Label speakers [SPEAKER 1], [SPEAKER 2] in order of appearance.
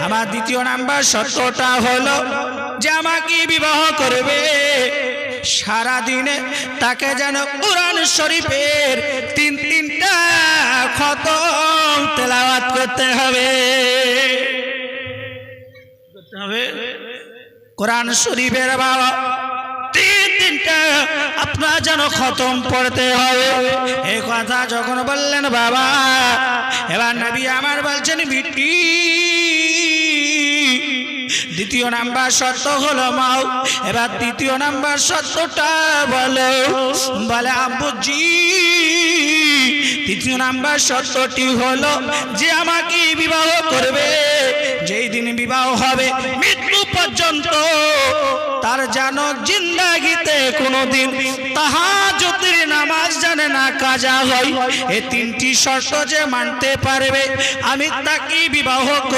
[SPEAKER 1] আমার দ্বিতীয় নাম্বার শর্তটা হলো যে আমাকে বিবাহ করবে সারা দিনে তাকে যেন কুরআন শরীফের তিনটা খতম তেলাওয়াত করতে হবে। কুরআন শরীফের বাবা তিনটা আপনার যেন খতম পড়তে হবে। এই কথা যখন বললেন বাবা, এবার নবী আমার বলছেন বিটি দ্বিতীয় নাম্বার শর্ত হলো মাও। এবার তৃতীয় নাম্বার শর্তটা বলো। বলে আব্বুজি তৃতীয় নাম্বার শর্তটি হলো যে আমাকে বিবাহ করবে, যেই দিন বিবাহ হবে মৃত্যু পর্যন্ত তার যেন জিন্দাগিতে কোনোদিন তাহাজ্জুদের নামাজ জানে না কাজা হয়। এই তিনটি শর্ত যে মানতে পারবে আমি তাকে বিবাহ করব।